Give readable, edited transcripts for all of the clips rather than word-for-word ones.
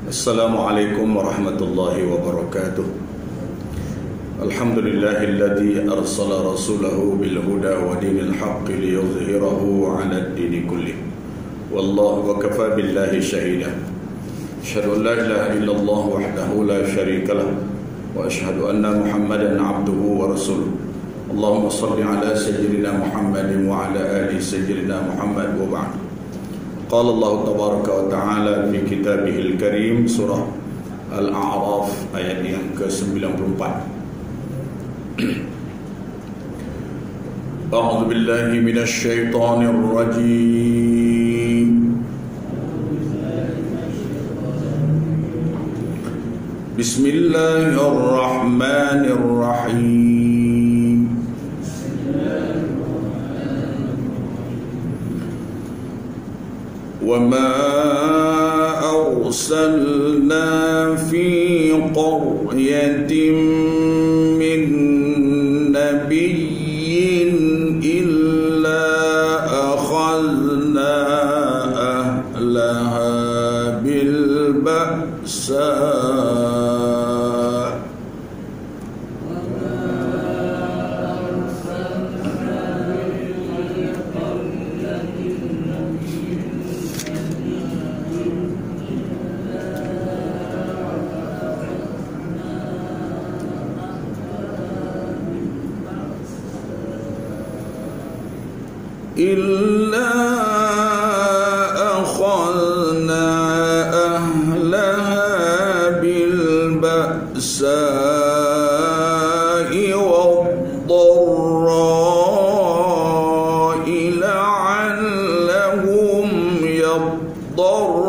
Assalamualaikum warahmatullahi wabarakatuh. Alhamdulillahilladzi arsala rasulahu bil huda wa dinil haqqi liyuzhirahu 'ala ad-dini kullih. Wallahu wa kafa billahi shahida. Asyhadu an la ilaha illallah wahdahu la syarika lah wa asyhadu anna Muhammadan 'abduhu wa rasuluh. Allahumma shalli 'ala sayyidina Muhammadin wa 'ala ali sayyidina Muhammad wa ba'd. Qala Allah tabaraka wa ta'ala fi kitabihil karim surah Al-A'raf ayat yang ke-94. A'udzu billahi minasy syaithanir rajim. Bismillahirrahmanirrahim. وَمَا أَرْسَلْنَا فِي قَرْيَةٍ مِّن نَّبِيٍّ إِلَّا أَخَذْنَا أَهْلَهَا بِالْبَأْسَاءِ إِلَّا أَخَذْنَا أَهْلَهَا بِالْبَأْسَاءِ وَالضَّرَّاءِ لَعَلَّهُمْ يَضَّرَّعُونَ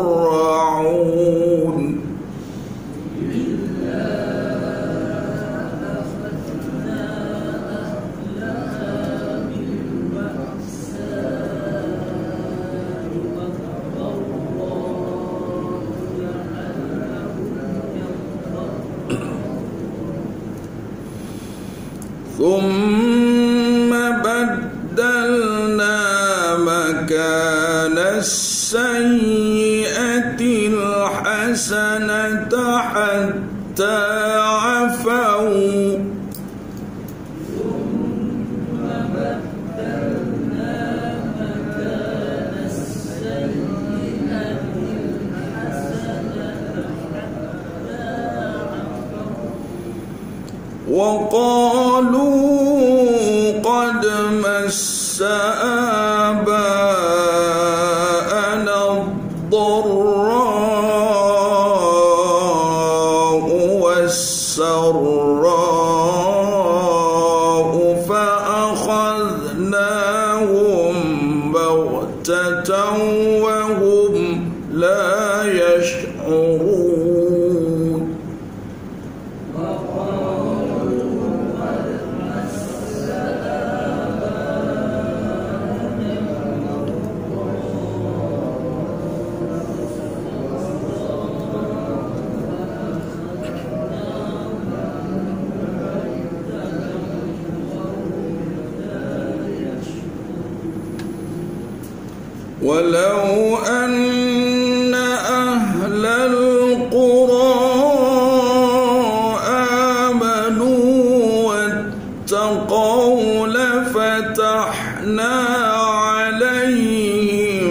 ثم بدلنا مكان السيئة الحسنة حتى عفوا وقالوا قد مس آباءنا الضراء والسراء فأخذناهم بغتة وهم لا يشعرون. ولو أن أهل القرى آمنوا واتقوا لفتحنا عليهم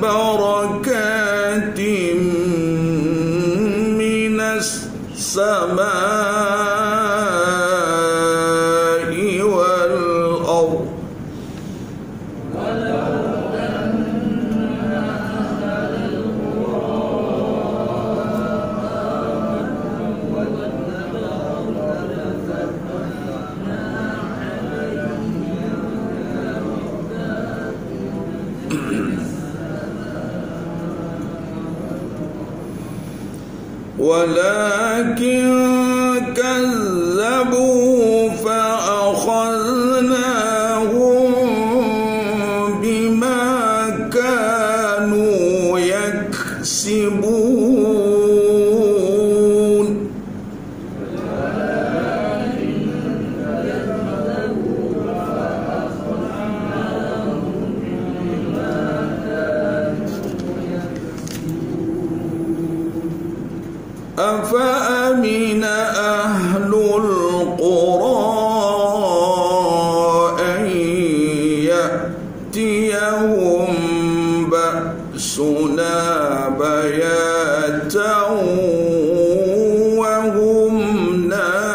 بركات من السماء والأرض ولكن كذبوا فأخذناهم بما كانوا يكسبون. أفأمن أهل القرى أن يأتيهم بأسنا بياتا وهم نائمون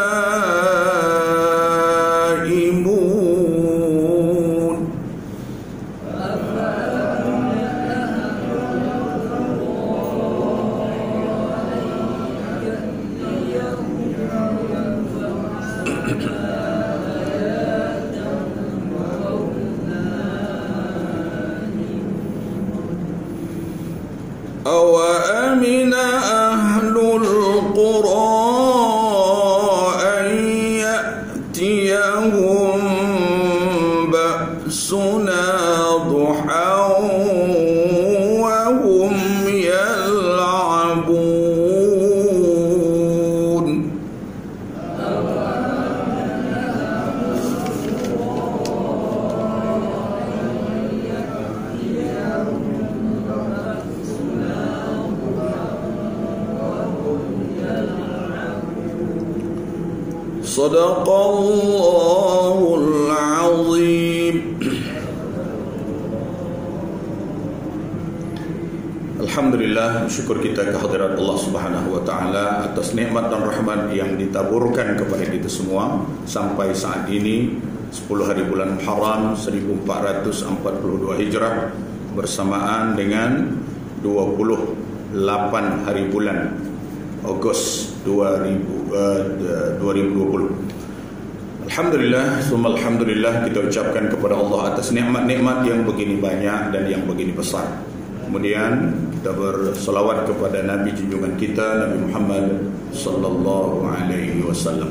أوأمن أهل القرى أن يأتيهم بأسنا ضحى وهم يلعبون صدق الله العظيم. Alhamdulillah, syukur kita kehadirat Allah Subhanahu wa taala atas nikmat dan rahmat yang ditaburkan kepada kita semua sampai saat ini 10 hari bulan Muharram 1442 Hijrah bersamaan dengan 28 hari bulan Ogos 2020. Alhamdulillah, summa alhamdulillah, kita ucapkan kepada Allah atas nikmat-nikmat yang begini banyak dan yang begini besar. Kemudian kita berselawat kepada Nabi junjungan kita, Nabi Muhammad sallallahu alaihi wasallam.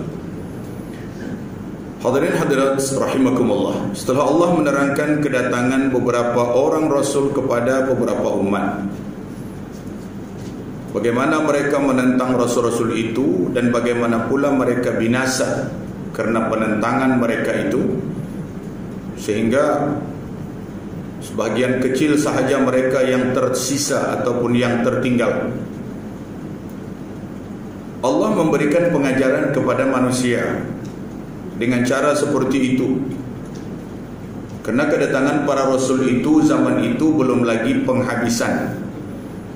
Hadirin hadirat rahimakumullah. Setelah Allah menerangkan kedatangan beberapa orang rasul kepada beberapa umat, bagaimana mereka menentang rasul-rasul itu dan bagaimana pula mereka binasa kerana penentangan mereka itu, sehingga sebahagian kecil sahaja mereka yang tersisa ataupun yang tertinggal. Allah memberikan pengajaran kepada manusia dengan cara seperti itu, kerana kedatangan para rasul itu zaman itu belum lagi penghabisan.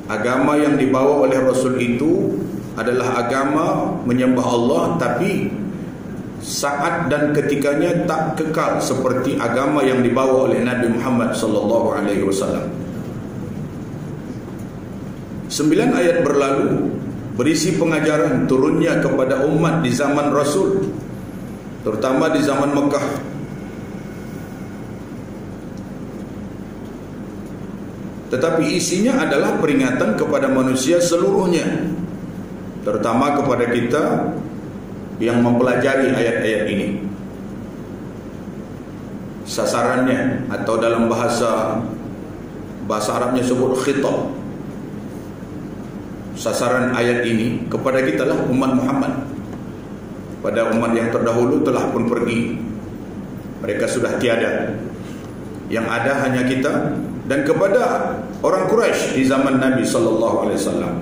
Agama yang dibawa oleh Rasul itu adalah agama menyembah Allah, tapi saat dan ketikanya tak kekal seperti agama yang dibawa oleh Nabi Muhammad sallallahu alaihi wasallam. 9 ayat berlalu berisi pengajaran turunnya kepada umat di zaman Rasul, terutama di zaman Mekah. Tetapi isinya adalah peringatan kepada manusia seluruhnya, terutama kepada kita yang mempelajari ayat-ayat ini. Sasarannya atau dalam bahasa Arabnya sebut khitab. Sasaran ayat ini kepada kita lah, umat Muhammad. Pada umat yang terdahulu telah pun pergi, mereka sudah tiada. Yang ada hanya kita. Dan kepada orang Quraisy di zaman Nabi sallallahu alaihi wasallam.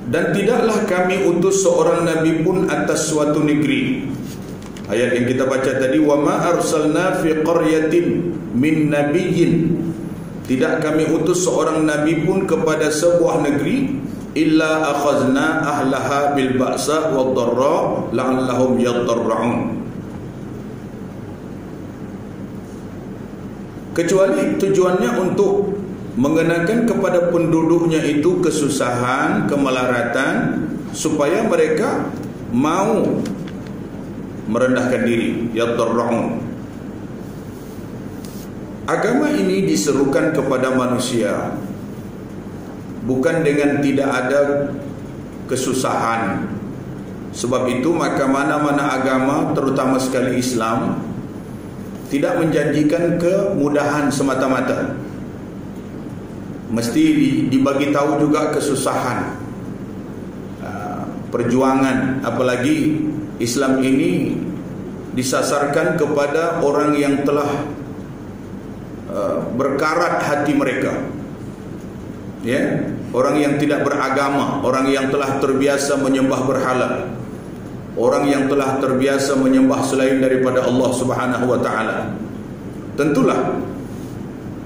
Dan tidaklah kami utus seorang nabi pun atas suatu negeri. Ayat yang kita baca tadi, wa ma arsalna fi qaryatin min nabiyyin. Tidak kami utus seorang nabi pun kepada sebuah negeri illa akhazna ahlaha bil ba'sa wad dharra la'allahum yadarra'un. Kecuali tujuannya untuk mengenakan kepada penduduknya itu kesusahan, kemelaratan, supaya mereka mau merendahkan diri, yadarra'un. Agama ini diserukan kepada manusia bukan dengan tidak ada kesusahan. Sebab itu maka mana-mana agama, terutama sekali Islam, tidak menjanjikan kemudahan semata-mata. Mesti dibagi tahu juga kesusahan, perjuangan. Apalagi Islam ini disasarkan kepada orang yang telah berkarat hati mereka, Ya, orang yang tidak beragama, orang yang telah terbiasa menyembah berhala, orang yang telah terbiasa menyembah selain daripada Allah Subhanahu wa taala. Tentulah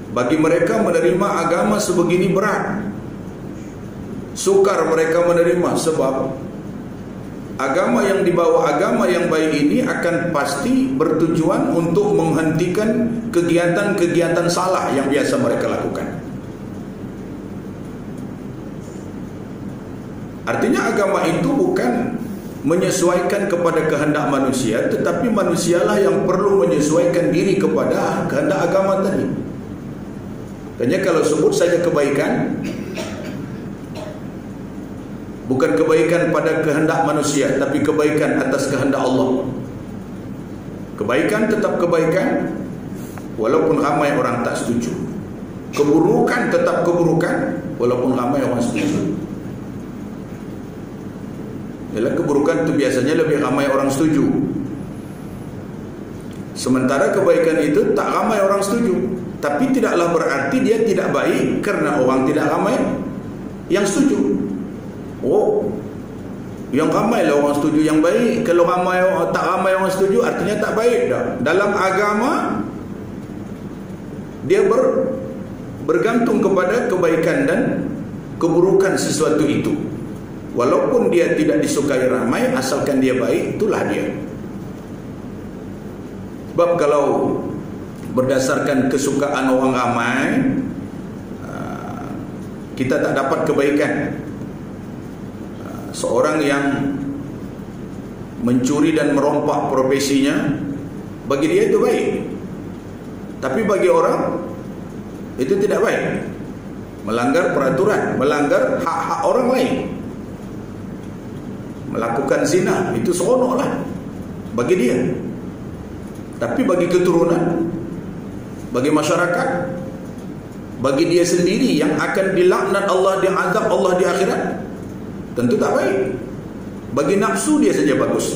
bagi mereka menerima agama sebegini berat. Sukar mereka menerima sebab agama yang dibawa, agama yang baik ini akan pasti bertujuan untuk menghentikan kegiatan-kegiatan salah yang biasa mereka lakukan. Artinya agama itu bukan menyesuaikan kepada kehendak manusia, tetapi manusialah yang perlu menyesuaikan diri kepada kehendak agama tadi. Makanya kalau sebut saja kebaikan, bukan kebaikan pada kehendak manusia, tapi kebaikan atas kehendak Allah. Kebaikan tetap kebaikan walaupun ramai orang tak setuju. Keburukan tetap keburukan walaupun ramai orang setuju. Yalah, keburukan itu biasanya lebih ramai orang setuju. Sementara kebaikan itu tak ramai orang setuju. Tapi tidaklah berarti dia tidak baik kerana orang tidak ramai yang setuju. Oh, yang ramai lah orang setuju yang baik. Kalau ramai tak ramai orang setuju, artinya tak baik dah. Dalam agama dia bergantung kepada kebaikan dan keburukan sesuatu itu. Walaupun dia tidak disukai ramai, asalkan dia baik, itulah dia. Sebab kalau berdasarkan kesukaan orang ramai, kita tak dapat kebaikan. Seorang yang mencuri dan merompak profesinya, bagi dia itu baik, tapi bagi orang itu tidak baik. Melanggar peraturan, melanggar hak-hak orang lain. Melakukan zina, itu seronoklah bagi dia. Tapi bagi keturunan, bagi masyarakat, bagi dia sendiri yang akan dilaknat Allah, diazab Allah di akhirat, tentu tak baik. Bagi nafsu dia saja bagus.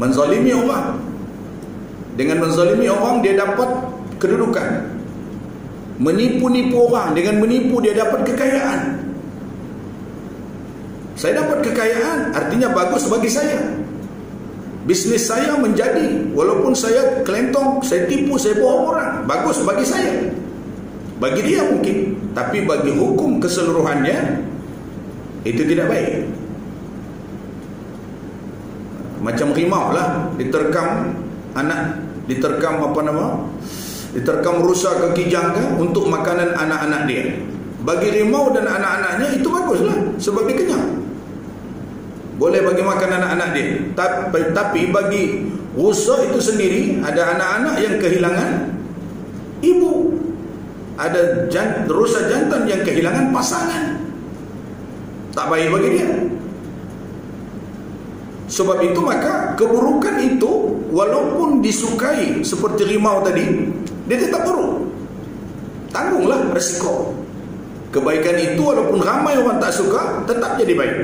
Menzalimi orang, dengan menzalimi orang dia dapat kedudukan. Menipu-nipu orang, dengan menipu dia dapat kekayaan. Saya dapat kekayaan, artinya bagus bagi saya. Bisnis saya menjadi, walaupun saya kelentong, saya tipu, saya bohong orang, bagus bagi saya. Bagi dia mungkin, tapi bagi hukum keseluruhannya itu tidak baik. Macam rimau lah, diterkam anak, diterkam diterkam rusa kaki jangka untuk makanan anak-anak dia. Bagi rimau dan anak-anaknya itu baguslah, sebab dia kenyang, boleh bagi makan anak-anak dia. Tapi bagi rusa itu sendiri, ada anak-anak yang kehilangan ibu, ada rusa jantan yang kehilangan pasangan, tak baik bagi dia. Sebab itu maka keburukan itu walaupun disukai seperti rimau tadi, dia tetap buruk. Tanggunglah resiko. Kebaikan itu walaupun ramai orang tak suka, tetap jadi baik.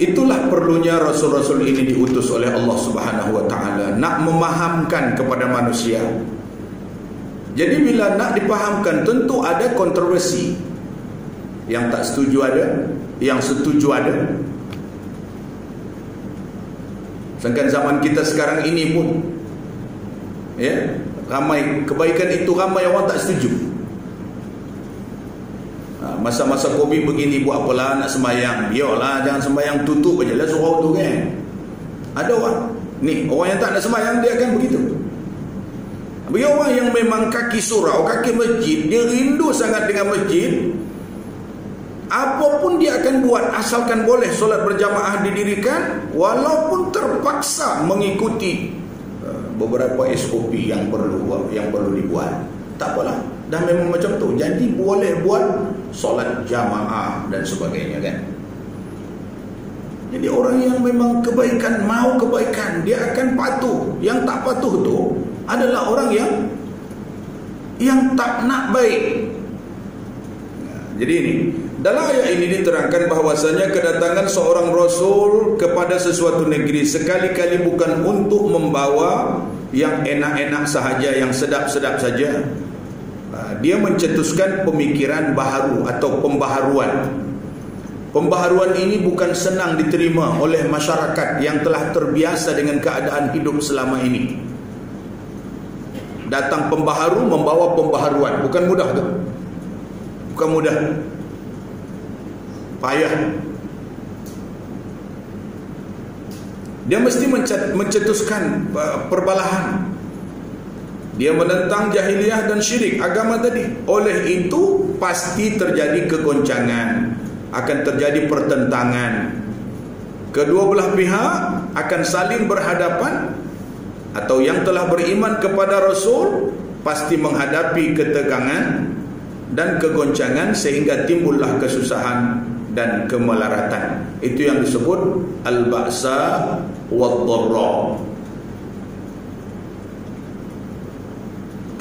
Itulah perlunya Rasul-Rasul ini diutus oleh Allah Subhanahu wa taala, nak memahamkan kepada manusia. Jadi bila nak dipahamkan, tentu ada kontroversi. Yang tak setuju ada, yang setuju ada. Sedangkan zaman kita sekarang ini pun, ya, ramai kebaikan itu ramai orang tak setuju. Masa-masa Covid begini, buat apalah nak sembahyang? Biarlah, jangan sembahyang, tutup aja lah surau tu kan. Ada orang ni, orang yang tak nak sembahyang dia akan begitu. Bagi orang yang memang kaki surau, kaki masjid, dia rindu sangat dengan masjid, apapun dia akan buat asalkan boleh solat berjamaah didirikan, walaupun terpaksa mengikuti beberapa SOP yang perlu dibuat. Tak apalah, dah memang macam tu, jadi boleh buat solat jamaah dan sebagainya kan. Jadi orang yang memang kebaikan, mau kebaikan, dia akan patuh. Yang tak patuh tu adalah orang yang tak nak baik. Jadi ini, dalam ayat ini diterangkan bahwasanya kedatangan seorang Rasul kepada sesuatu negeri sekali-kali bukan untuk membawa yang enak-enak sahaja, yang sedap-sedap saja. Dia mencetuskan pemikiran baharu atau pembaharuan. Pembaharuan ini bukan senang diterima oleh masyarakat yang telah terbiasa dengan keadaan hidup selama ini. Datang pembaharu membawa pembaharuan, bukan mudah tu. Bukan mudah. Payah. Dia mesti mencetuskan perbalahan. Dia menentang jahiliyah dan syirik agama tadi. Oleh itu pasti terjadi kegoncangan, akan terjadi pertentangan. Kedua belah pihak akan saling berhadapan, atau yang telah beriman kepada Rasul pasti menghadapi ketegangan dan kegoncangan sehingga timbullah kesusahan dan kemelaratan. Itu yang disebut al-ba'sa wad-dharra.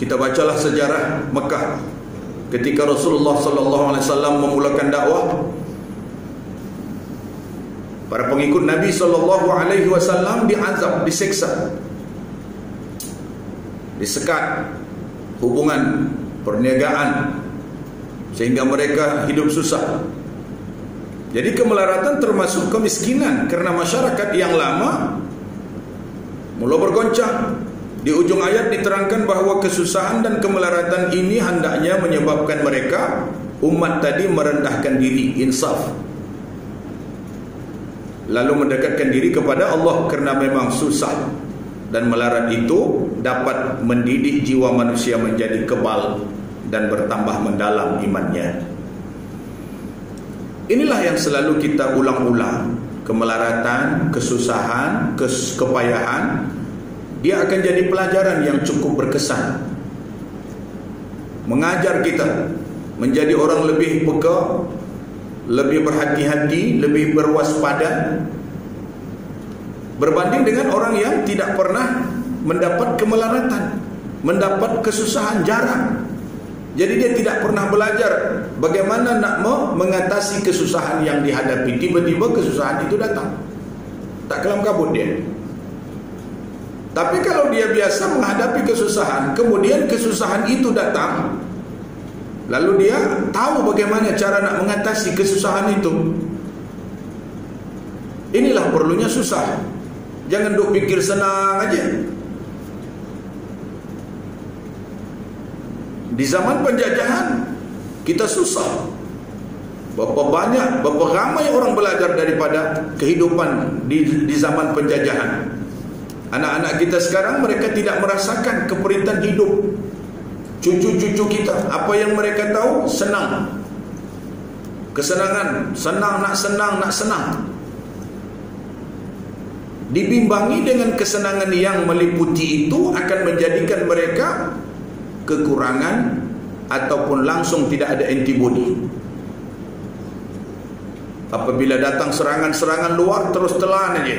Kita bacalah sejarah Mekah ketika Rasulullah sallallahu alaihi wasallam memulakan dakwah. Para pengikut Nabi sallallahu alaihi wasallam diazab, disiksa, disekat hubungan perniagaan sehingga mereka hidup susah. Jadi kemelaratan termasuk kemiskinan karena masyarakat yang lama mula bergoncang. Di ujung ayat diterangkan bahawa kesusahan dan kemelaratan ini hendaknya menyebabkan mereka, umat tadi, merendahkan diri, insaf, lalu mendekatkan diri kepada Allah, kerana memang susah dan melarat itu dapat mendidik jiwa manusia menjadi kebal dan bertambah mendalam imannya. Inilah yang selalu kita ulang-ulang. Kemelaratan, kesusahan, kepayahan, dia akan jadi pelajaran yang cukup berkesan, mengajar kita menjadi orang lebih peka, lebih berhati-hati, lebih berwaspada, berbanding dengan orang yang tidak pernah mendapat kemelaratan, mendapat kesusahan, jarang. Jadi dia tidak pernah belajar bagaimana nak mengatasi kesusahan yang dihadapi. Tiba-tiba kesusahan itu datang, tak kelam kabut dia. Tapi kalau dia biasa menghadapi kesusahan, kemudian kesusahan itu datang, lalu dia tahu bagaimana cara nak mengatasi kesusahan itu. Inilah perlunya susah. Jangan duk pikir senang aja. Di zaman penjajahan kita susah. Berapa banyak, berapa ramai orang belajar daripada kehidupan di zaman penjajahan. Anak-anak kita sekarang, mereka tidak merasakan keperitan hidup. Cucu-cucu kita, apa yang mereka tahu? Senang, kesenangan, senang, nak senang. Dibimbangi dengan kesenangan yang meliputi itu akan menjadikan mereka kekurangan ataupun langsung tidak ada antibodi. Apabila datang serangan-serangan luar, terus telan aja.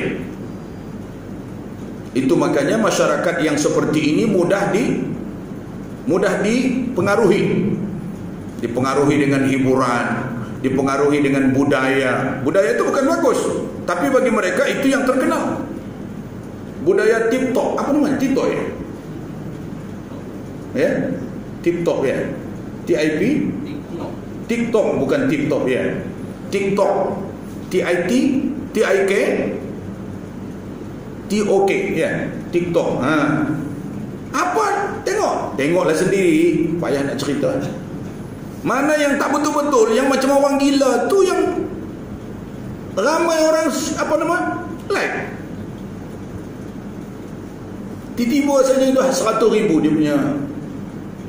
Itu makanya masyarakat yang seperti ini mudah dipengaruhi. Dipengaruhi dengan hiburan, dipengaruhi dengan budaya. Budaya itu bukan bagus, tapi bagi mereka itu yang terkenal. Budaya TikTok, apa namanya? TikTok ya? Ya? TikTok ya? TIP? TikTok, bukan TikTok ya. TikTok, TIT, TIK, TOK ya, TikTok. Apa? Tengoklah sendiri, payah nak cerita. Mana yang tak betul-betul, yang macam orang gila tu, yang ramai orang like. Tiba-tiba saja dah 100,000 dia punya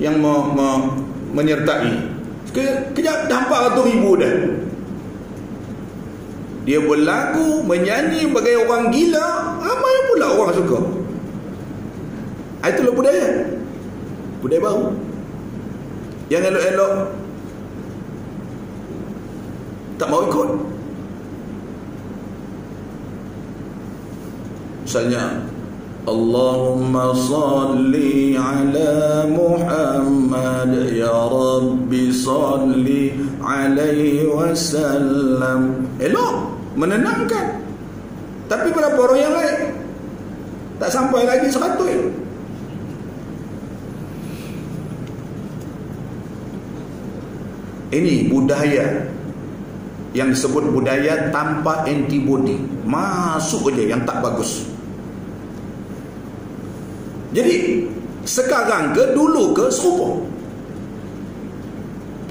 yang menyertai. Kejap dah 400,000 dah. Dia berlagu, menyanyi bagai orang gila, ramai pula orang suka. Itulah budaya baru yang elok-elok tak mau ikut. Misalnya, Allahumma salli ala Muhammad, ya Rabbi salli alaihi wasallam. Elok, menenangkan. Tapi berapa orang yang lain? Tak sampai lagi 100. Ini budaya yang disebut budaya tanpa antibody. Masuk aja yang tak bagus. Jadi sekarang ke, dulu ke, serupa.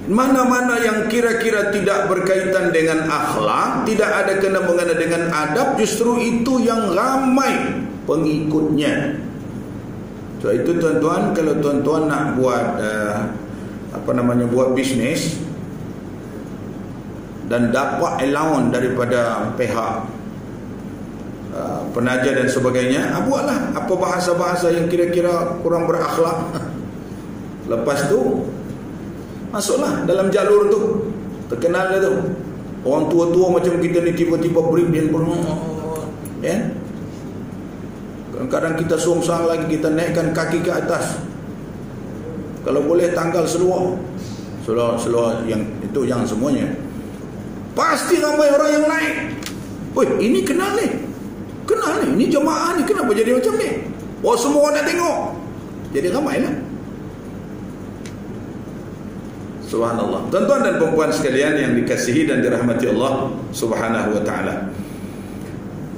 Mana-mana yang kira-kira tidak berkaitan dengan akhlak, tidak ada kena-mengena dengan adab, justru itu yang ramai pengikutnya. So itu tuan-tuan, kalau tuan-tuan nak buat buat bisnes dan dapat allowance daripada pihak penaja dan sebagainya, buatlah apa bahasa-bahasa yang kira-kira kurang berakhlak. Lepas tu masuklah dalam jalur tu. Terkenal dah tu. Orang tua-tua macam kita ni tiba-tiba break dia ya. Kadang-kadang kita sungsang lagi, kita naikkan kaki ke atas. Kalau boleh tanggal seluar yang itu, yang semuanya. Pasti ramai orang yang naik. Woi, ini kenal ni. Ini jemaah ni kenapa jadi macam ni? Oh, semua orang nak tengok. Jadi ramailah. Subhanallah. Tuan-tuan dan puan-puan sekalian yang dikasihi dan dirahmati Allah Subhanahu wa taala.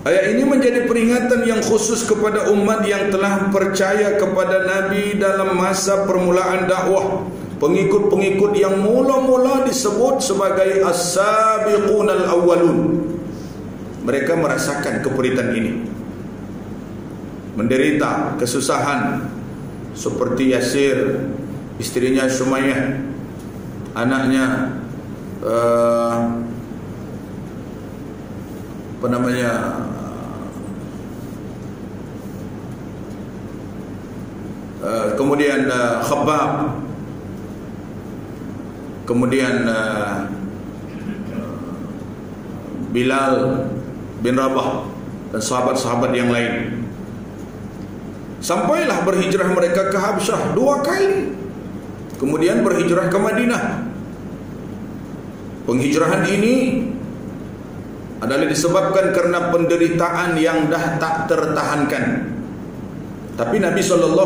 Ayat ini menjadi peringatan yang khusus kepada umat yang telah percaya kepada Nabi dalam masa permulaan dakwah. Pengikut-pengikut yang mula-mula disebut sebagai as-sabiqun al-awwalun. Mereka merasakan keperitan ini. Menderita kesusahan seperti Yasir, istrinya Sumayyah, anaknya kemudian Khabbab, kemudian Bilal bin Rabah dan sahabat-sahabat yang lain. Sampailah berhijrah mereka ke Habsyah 2 kali. Kemudian berhijrah ke Madinah. Penghijrahan ini adalah disebabkan karena penderitaan yang dah tak tertahankan. Tapi Nabi SAW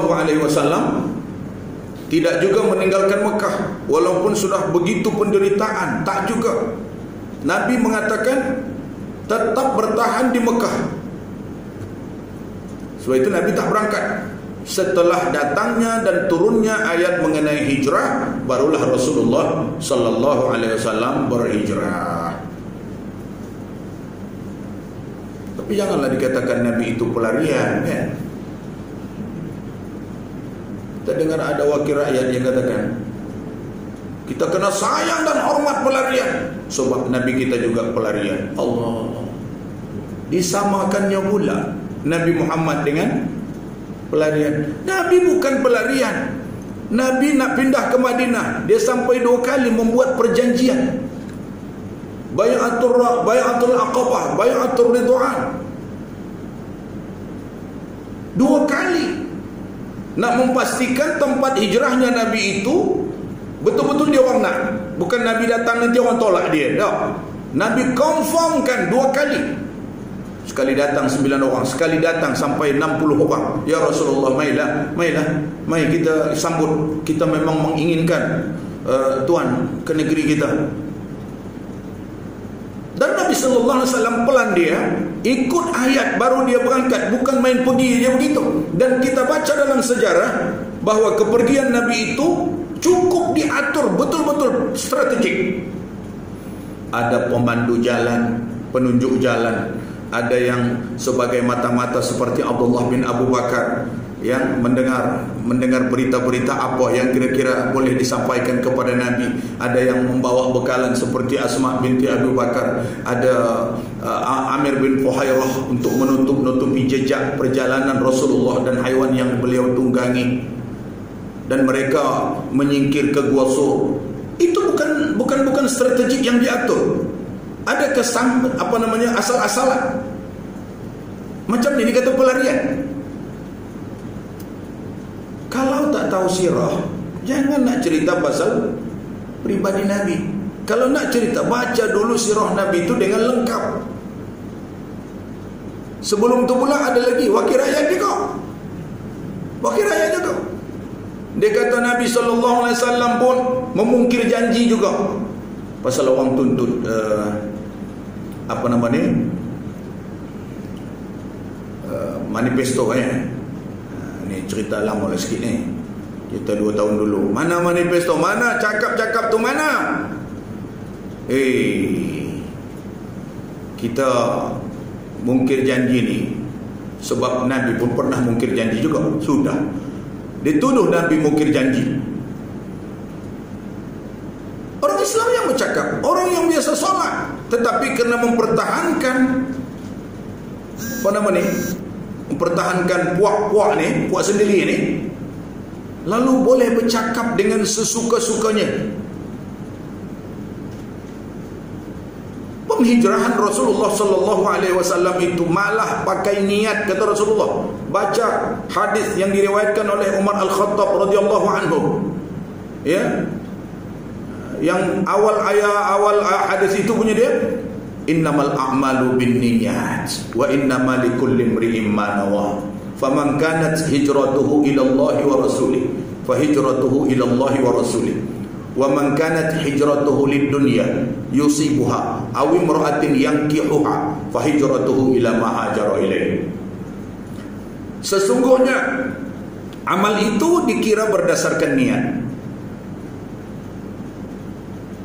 tidak juga meninggalkan Mekah walaupun sudah begitu penderitaan, tak juga. Nabi mengatakan tetap bertahan di Mekah. Sebab itu Nabi tak berangkat. Setelah datangnya dan turunnya ayat mengenai hijrah, barulah Rasulullah sallallahu alaihi wasallam berhijrah. Tapi janganlah dikatakan Nabi itu pelarian, kan? Kita dengar ada wakil rakyat yang katakan kita kena sayang dan hormat pelarian, sebab Nabi kita juga pelarian. Allah, disamakannya pula Nabi Muhammad dengan pelarian. Nabi bukan pelarian. Nabi nak pindah ke Madinah, dia sampai 2 kali membuat perjanjian. Bai'atul Aqabah, Bai'atul Ridwan. 2 kali nak memastikan tempat hijrahnya Nabi itu betul-betul dia orang nak. Bukan Nabi datang nanti orang tolak dia. Tak. Nabi confirmkan 2 kali. Sekali datang 9 orang, sekali datang sampai 60 orang. Ya Rasulullah, mai kita sambut. Kita memang menginginkan Tuan ke negeri kita. Dan Nabi SAW pelan dia, ikut ayat baru dia berangkat, bukan main pergi dia begitu. Dan kita baca dalam sejarah bahawa kepergian Nabi itu cukup diatur betul-betul strategik. Ada pemandu jalan, penunjuk jalan. Ada yang sebagai mata-mata seperti Abdullah bin Abu Bakar yang mendengar berita-berita apa yang kira-kira boleh disampaikan kepada Nabi. Ada yang membawa bekalan seperti Asma binti Abu Bakar. Ada Amir bin Fuhairah untuk menutupi jejak perjalanan Rasulullah dan haiwan yang beliau tunggangi. Dan mereka menyingkir ke Gua Sur. Itu bukan strategik yang diatur. Ada kesan asal-asalan. Macam ni dikata pelarian. Kalau tak tahu sirah, jangan nak cerita pasal pribadi Nabi. Kalau nak cerita, baca dulu sirah Nabi itu dengan lengkap. Sebelum tu pula ada lagi wakil rakyat juga. Wakil rakyat juga. Dia kata Nabi SAW pun memungkir janji juga. pasal orang tuntut apa nama ni, manifesto ni cerita lama lah sikit ni, cerita 2 tahun dulu. Mana manifesto, mana cakap-cakap tu, mana? Kita mungkir janji ni sebab Nabi pun pernah mungkir janji juga. Sudah dituduh Nabi mungkir janji. Orang Islam yang bercakap, orang yang biasa solat, tetapi kerana mempertahankan apa nama ni, mempertahankan puak-puak ni, puak sendiri ni, lalu boleh bercakap dengan sesuka-sukanya. Penghijrahan Rasulullah sallallahu alaihi wasallam itu malah pakai niat, kata Rasulullah. Baca hadis yang diriwayatkan oleh Umar Al-Khattab radhiyallahu anhu, ya, yang awal hadis itu punya dia, innamal a'malu binniyat wa innamal likulli imri'in ma nawa faman kanat hijratuhu ila Allah wa rasulih fa hijratuhu ila Allah wa rasulih wa man kanat hijratuhu lid-dunya yusibuha aw imra'atin yankihuha fa hijratuhu ila ma hajara ilaihi. Sesungguhnya amal itu dikira berdasarkan niat,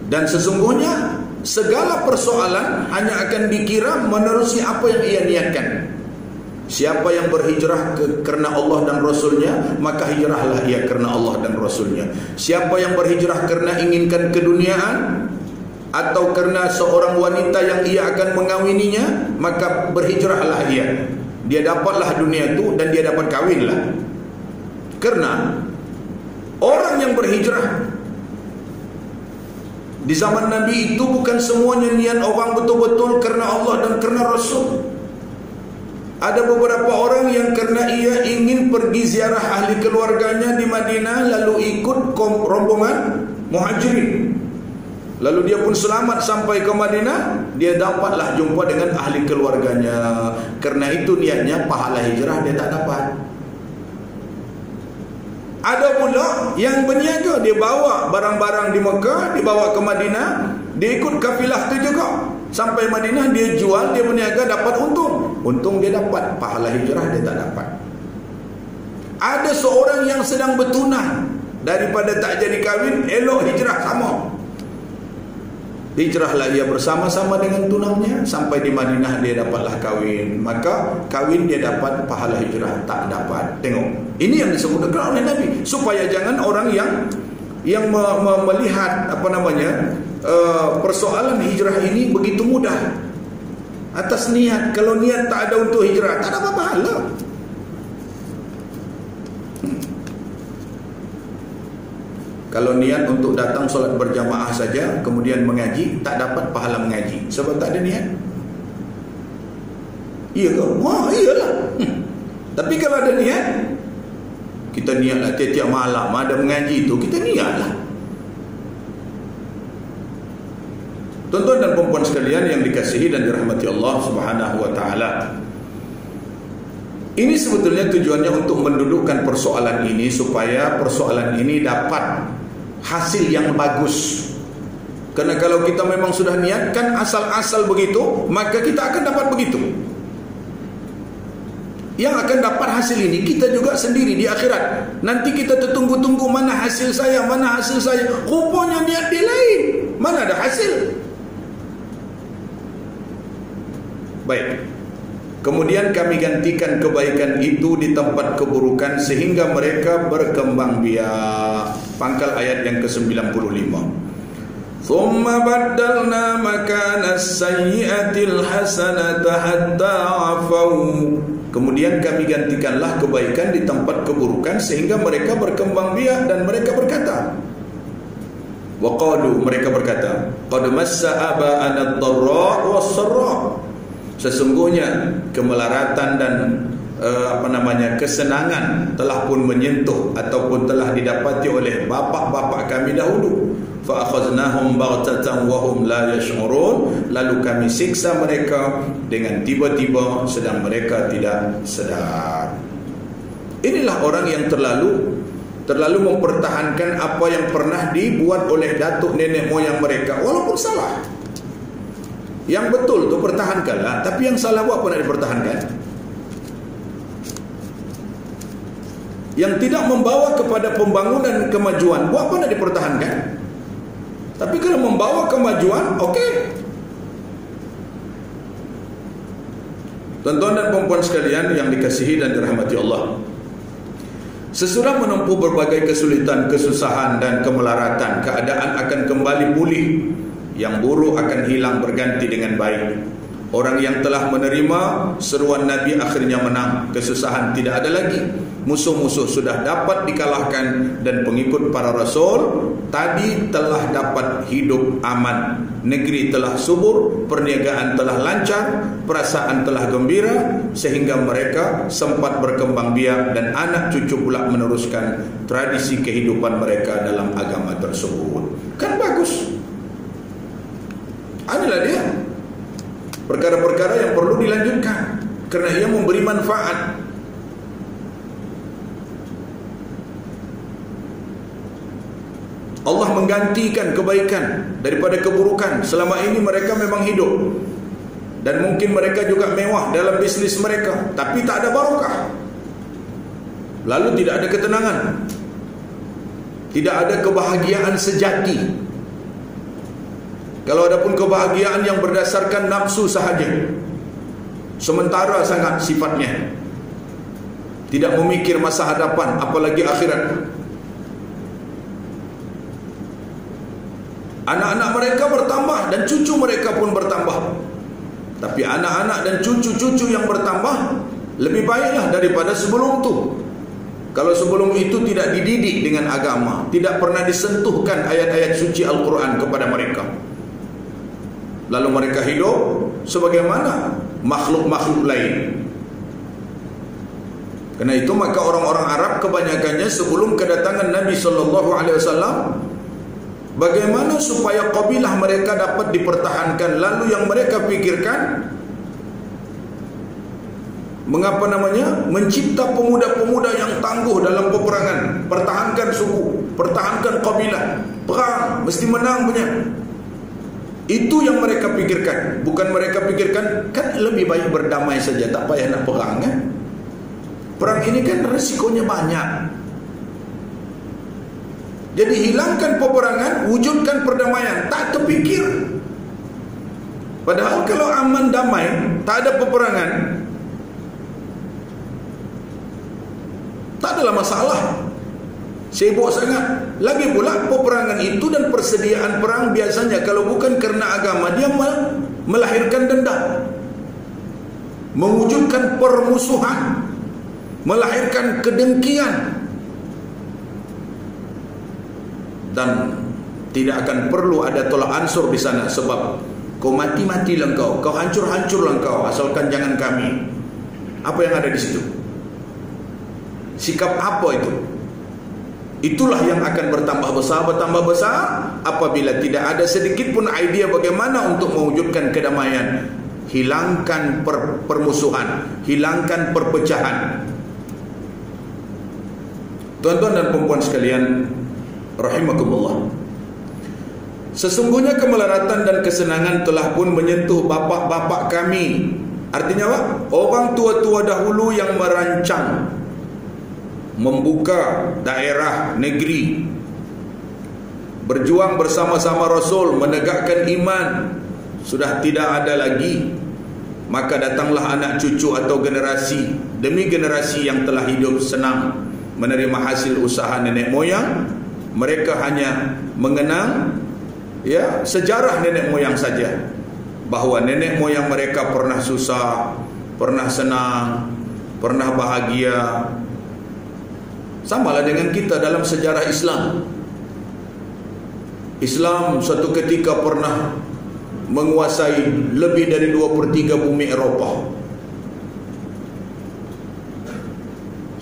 dan sesungguhnya segala persoalan hanya akan dikira menerusi apa yang ia niatkan. Siapa yang berhijrah kerana Allah dan Rasulnya, maka hijrahlah ia kerana Allah dan Rasulnya. Siapa yang berhijrah kerana inginkan keduniaan atau kerana seorang wanita yang ia akan mengawininya, maka berhijrahlah ia. Dia dapatlah dunia itu dan dia dapat kawinlah. Kerana orang yang berhijrah di zaman Nabi itu bukan semuanya niat orang betul-betul kerana Allah dan kerana Rasul. Ada beberapa orang yang kerana ia ingin pergi ziarah ahli keluarganya di Madinah, lalu ikut rombongan muhajirin. Lalu dia pun selamat sampai ke Madinah, dia dapatlah jumpa dengan ahli keluarganya. Kerana itu niatnya pahala hijrah dia tak dapat. Ada pula yang berniaga, dia bawa barang-barang di Mekah, dibawa ke Madinah, dia ikut kafilah tu juga. Sampai Madinah dia jual, dia berniaga, dapat untung. Untung dia dapat, pahala hijrah dia tak dapat. Ada seorang yang sedang bertunang, daripada tak jadi kahwin, elok hijrah sama. Hijrahlah ia bersama-sama dengan tunangnya, sampai di Madinah dia dapatlah kahwin. Maka kahwin dia dapat, pahala hijrah tak dapat. Tengok, ini yang disebut oleh Nabi, supaya jangan orang yang melihat apa namanya, persoalan hijrah ini begitu mudah atas niat. Kalau niat tak ada untuk hijrah, tak dapat pahala. Kalau niat untuk datang solat berjamaah saja, kemudian mengaji, tak dapat pahala mengaji, sebab tak ada niat. Iya ke? Wah, iyalah. Tapi kalau ada niat, kita niatlah tiap-tiap malam ada mengaji itu, kita niatlah. Tuan-tuan dan puan-puan sekalian yang dikasihi dan dirahmati Allah Subhanahu wa taala. Ini sebetulnya tujuannya untuk mendudukkan persoalan ini, supaya persoalan ini dapat hasil yang bagus. Karena kalau kita memang sudah niatkan asal-asal begitu, maka kita akan dapat begitu. Yang akan dapat hasil ini kita juga sendiri di akhirat. Nanti kita tertunggu-tunggu, mana hasil saya, mana hasil saya. Rupanya niat dia lain, mana ada hasil. Baik. Kemudian kami gantikan kebaikan itu di tempat keburukan sehingga mereka berkembang biak. Pangkal ayat yang ke-95. Thumma baddalna makana as-sayyi'atil hasanata hatta 'afau. Kemudian kami gantikanlah kebaikan di tempat keburukan sehingga mereka berkembang biak dan mereka berkata, wa qalu, mereka berkata, qad massa aba'ana ad-dharra was-sarra. Sesungguhnya kemelaratan dan kesenangan telah pun menyentuh ataupun telah didapati oleh bapa-bapa kami dahulu. Fa akhaznahum baghtatan wa hum la yash'urun. Lalu kami siksa mereka dengan tiba-tiba sedang mereka tidak sedar. Inilah orang yang terlalu terlalu mempertahankan apa yang pernah dibuat oleh datuk nenek moyang mereka, walaupun salah. Yang betul tu pertahankanlah, tapi yang salah buat apa nak dipertahankan? Yang tidak membawa kepada pembangunan kemajuan, buat apa nak dipertahankan? Tapi kalau membawa kemajuan, okey. Tuan-tuan dan puan-puan sekalian yang dikasihi dan dirahmati Allah, sesudah menempuh berbagai kesulitan, kesusahan dan kemelaratan, keadaan akan kembali pulih. Yang buruk akan hilang berganti dengan baik. Orang yang telah menerima seruan Nabi akhirnya menang. Kesusahan tidak ada lagi. Musuh-musuh sudah dapat dikalahkan, dan pengikut para rasul tadi telah dapat hidup aman. Negeri telah subur, perniagaan telah lancar, perasaan telah gembira, sehingga mereka sempat berkembang biak dan anak cucu pula meneruskan tradisi kehidupan mereka dalam agama tersebut. Kan bagus. Inilah dia perkara-perkara yang perlu dilanjutkan, kerana ia memberi manfaat. Allah menggantikan kebaikan daripada keburukan. Selama ini mereka memang hidup, dan mungkin mereka juga mewah dalam bisnis mereka, tapi tak ada barakah. Lalu tidak ada ketenangan, tidak ada kebahagiaan sejati. Kalau ada pun kebahagiaan yang berdasarkan nafsu sahaja, sementara sangat sifatnya, tidak memikir masa hadapan, apalagi akhirat. Anak-anak mereka bertambah dan cucu mereka pun bertambah. Tapi anak-anak dan cucu-cucu yang bertambah lebih baiklah daripada sebelum itu. Kalau sebelum itu tidak dididik dengan agama, tidak pernah disentuhkan ayat-ayat suci Al-Quran kepada mereka, lalu mereka hidup sebagaimana makhluk-makhluk lain. Karena itu maka orang-orang Arab kebanyakannya sebelum kedatangan Nabi SAW, bagaimana supaya kabilah mereka dapat dipertahankan, lalu yang mereka pikirkan, mencipta pemuda-pemuda yang tangguh dalam peperangan, pertahankan suku, pertahankan kabilah, perang mesti menang punya. Itu yang mereka pikirkan. Bukan mereka pikirkan, kan lebih baik berdamai saja, tak payah nak perang kan. Perang ini kan resikonya banyak. Jadi hilangkan peperangan, wujudkan perdamaian. Tak terfikir. Padahal kalau aman damai, tak ada peperangan, tak adalah masalah. Sibuk sangat. Lagi pula peperangan itu dan persediaan perang biasanya kalau bukan kerana agama, dia melahirkan dendam, mewujudkan permusuhan, melahirkan kedengkian, dan tidak akan perlu ada tolak ansur di sana. Sebab kau mati-matilah kau hancur-hancurlah kau, asalkan jangan kami. Apa yang ada di situ? Sikap apa itu? Itulah yang akan bertambah besar apabila tidak ada sedikit pun idea bagaimana untuk mewujudkan kedamaian. Hilangkan permusuhan, hilangkan perpecahan. Tuan-tuan dan puan-puan sekalian rahimakumullah, sesungguhnya kemelaratan dan kesenangan telah pun menyentuh bapak-bapak kami. Artinya apa? Orang tua-tua dahulu yang merancang membuka daerah negeri, berjuang bersama-sama Rasul, menegakkan iman, sudah tidak ada lagi. Maka datanglah anak cucu atau generasi demi generasi yang telah hidup senang menerima hasil usaha nenek moyang. Mereka hanya mengenang sejarah nenek moyang saja, bahawa nenek moyang mereka pernah susah, pernah senang, pernah bahagia. Samalah dengan kita dalam sejarah Islam. Islam suatu ketika pernah menguasai lebih dari 2/3 bumi Eropah.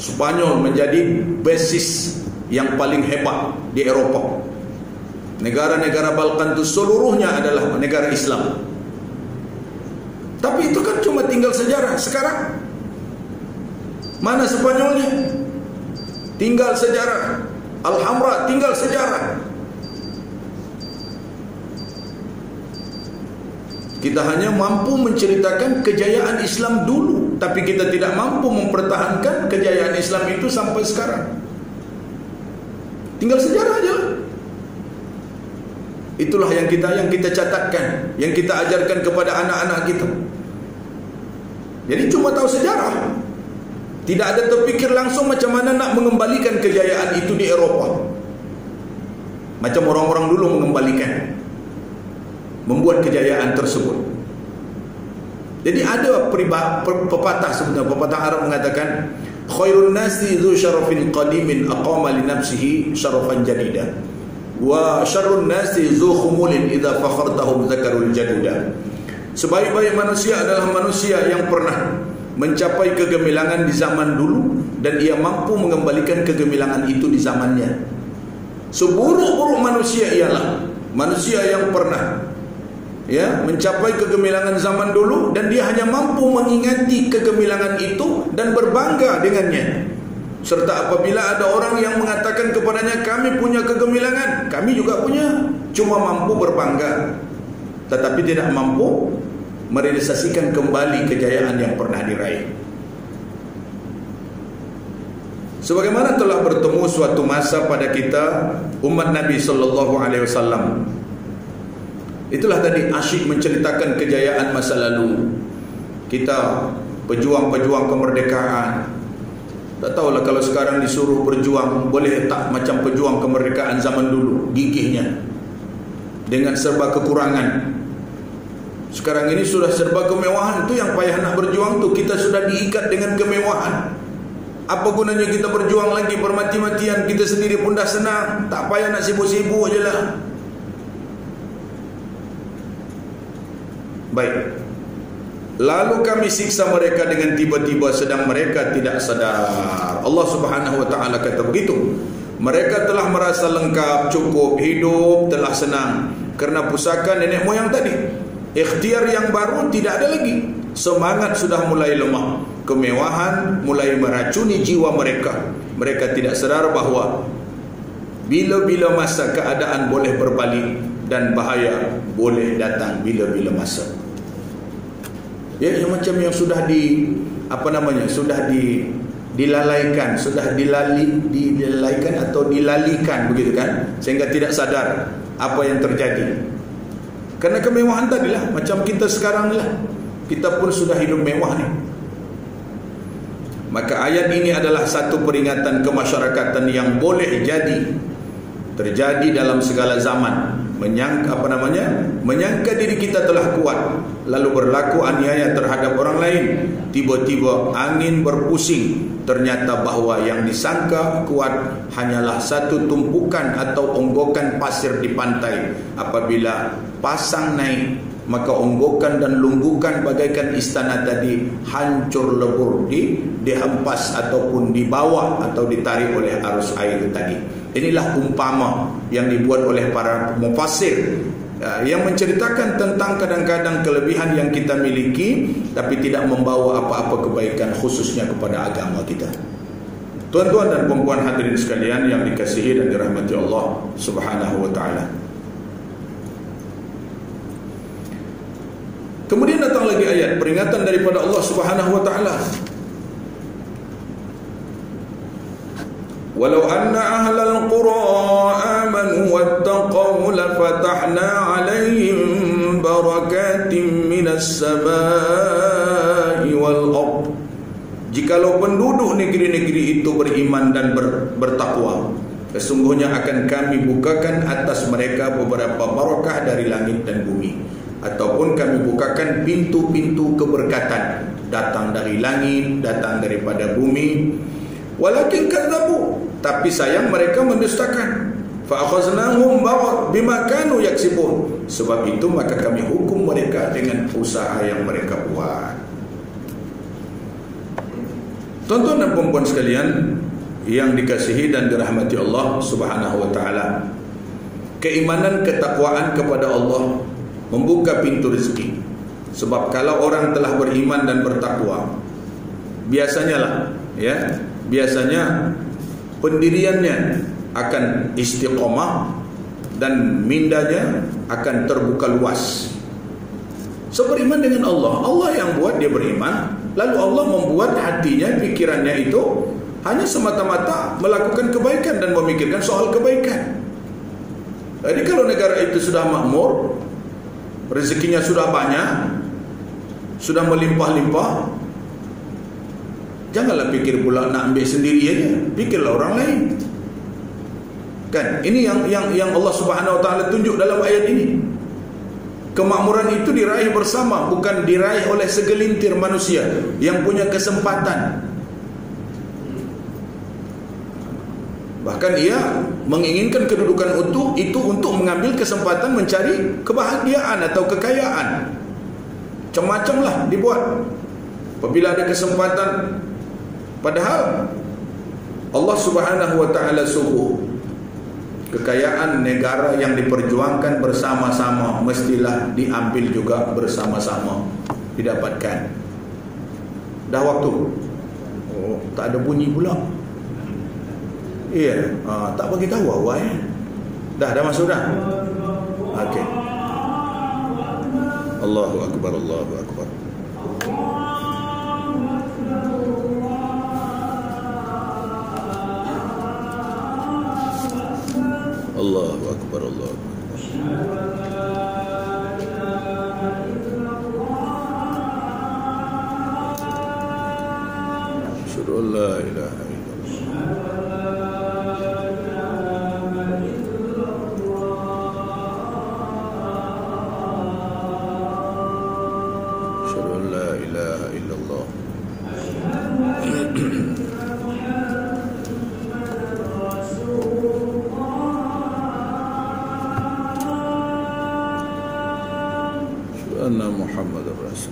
Spanyol menjadi basis yang paling hebat di Eropah. Negara-negara Balkan itu seluruhnya adalah negara Islam. Tapi itu kan cuma tinggal sejarah. Sekarang mana Spanyolnya? Tinggal sejarah. Al-Hamra tinggal sejarah. Kita hanya mampu menceritakan kejayaan Islam dulu, tapi kita tidak mampu mempertahankan kejayaan Islam itu sampai sekarang. Tinggal sejarah aja. Itulah yang kita catatkan, yang kita ajarkan kepada anak-anak kita. Jadi cuma tahu sejarah, tidak ada terfikir langsung macam mana nak mengembalikan kejayaan itu di Eropah. Macam orang-orang dulu mengembalikan, membuat kejayaan tersebut. Jadi ada pepatah sebenarnya, pepatah Arab mengatakan, khairun nasi dzu syarafin qadimin aqama li nafsihi syarafan jadida, wa syarrun nasi dzu khumulin idza fakhartahum dzakarul jaduda. Sebaik-baik manusia adalah manusia yang pernah mencapai kegemilangan di zaman dulu dan ia mampu mengembalikan kegemilangan itu di zamannya. Seburuk-buruk manusia ialah manusia yang pernah mencapai kegemilangan zaman dulu dan dia hanya mampu mengingati kegemilangan itu dan berbangga dengannya. Serta apabila ada orang yang mengatakan kepadanya, kami punya kegemilangan, kami juga punya, cuma mampu berbangga tetapi tidak mampu merealisasikan kembali kejayaan yang pernah diraih. Sebagaimana telah bertemu suatu masa pada kita umat Nabi sallallahu alaihi wasallam. Itulah tadi asyik menceritakan kejayaan masa lalu. Kita pejuang-pejuang kemerdekaan. Tak tahulah kalau sekarang disuruh berjuang, boleh tak macam pejuang kemerdekaan zaman dulu, gigihnya, dengan serba kekurangan. Sekarang ini sudah serba kemewahan, tu yang payah nak berjuang tu. Kita sudah diikat dengan kemewahan. Apa gunanya kita berjuang lagi bermati-matian, kita sendiri pun dah senang, tak payah nak sibuk-sibuk je lah. Baik. Lalu kami siksa mereka dengan tiba-tiba sedang mereka tidak sadar. Allah Subhanahu wa taala kata begitu. Mereka telah merasa lengkap, cukup, hidup telah senang kerana pusaka nenek moyang tadi. Ikhtiar yang baru tidak ada lagi. Semangat sudah mulai lemah. Kemewahan mulai meracuni jiwa mereka. Mereka tidak sedar bahawa bila-bila masa keadaan boleh berbalik dan bahaya boleh datang bila-bila masa. Ya, yang macam yang sudah dilalaikan, sudah dilalaikan atau dilalikan begitu kan, sehingga tidak sadar apa yang terjadi. Karena kemewahan tadilah, macam kita sekarang ni lah. Kita pun sudah hidup mewah ni. Maka ayat ini adalah satu peringatan kemasyarakatan yang boleh terjadi dalam segala zaman. Menyangka diri kita telah kuat, lalu berlaku aniaya terhadap orang lain. Tiba-tiba angin berpusing, ternyata bahawa yang disangka kuat hanyalah satu tumpukan atau onggokan pasir di pantai. Apabila pasang naik, maka onggokan dan lunggukan bagaikan istana tadi hancur lebur, dihempas ataupun dibawa atau ditarik oleh arus air tadi. Inilah umpama yang dibuat oleh para mufassir yang menceritakan tentang kadang-kadang kelebihan yang kita miliki tapi tidak membawa apa-apa kebaikan khususnya kepada agama kita. Tuan-tuan dan puan-puan hadirin sekalian yang dikasihi dan dirahmati Allah Subhanahu wa taala. Kemudian datang lagi ayat peringatan daripada Allah Subhanahu wa taala. Walau anna ahlal qura amanu wattaqaw lafatahna 'alaihim barakatin minas samai wal ard. Jikalau penduduk negeri-negeri itu beriman dan bertakwa, sesungguhnya akan kami bukakan atas mereka beberapa barakah dari langit dan bumi. Ataupun kami bukakan pintu-pintu keberkatan datang dari langit, datang daripada bumi. Walakin kadzabu, tapi sayang mereka mendustakan. Fa akhaznahum bima kanu yaksibun. Sebab itu maka kami hukum mereka dengan usaha yang mereka buat. Tuan-tuan dan puan-puan sekalian yang dikasihi dan dirahmati Allah Subhanahu wa taala, keimanan ketakwaan kepada Allah membuka pintu rezeki. Sebab kalau orang telah beriman dan bertakwa, biasanya pendiriannya akan istiqamah dan mindanya akan terbuka luas. So, beriman dengan Allah. Allah yang buat dia beriman, lalu Allah membuat hatinya, pikirannya itu hanya semata-mata melakukan kebaikan dan memikirkan soal kebaikan. Jadi kalau negara itu sudah makmur, rezekinya sudah banyak, sudah melimpah-limpah, janganlah pikir pula nak ambil sendiri aja, pikirlah orang lain. Kan? Ini yang Allah Subhanahu Wa Taala tunjuk dalam ayat ini. Kemakmuran itu diraih bersama, bukan diraih oleh segelintir manusia yang punya kesempatan. Bahkan ia menginginkan kedudukan itu untuk mengambil kesempatan mencari kebahagiaan atau kekayaan. Macam-macam lah dibuat apabila ada kesempatan. Padahal Allah Subhanahu Wa Taala suruh kekayaan negara yang diperjuangkan bersama-sama mestilah diambil juga bersama-sama, didapatkan. Dah waktu. Oh, tak ada bunyi pula. Iya, tak bagi tahu awak ya. Dah masuk dah. Okey. Allahu akbar, Allahu akbar. Allahu akbar, Allahu akbar. Asyhadu an la ilaha illallah. Anna Muhammadar Rasul.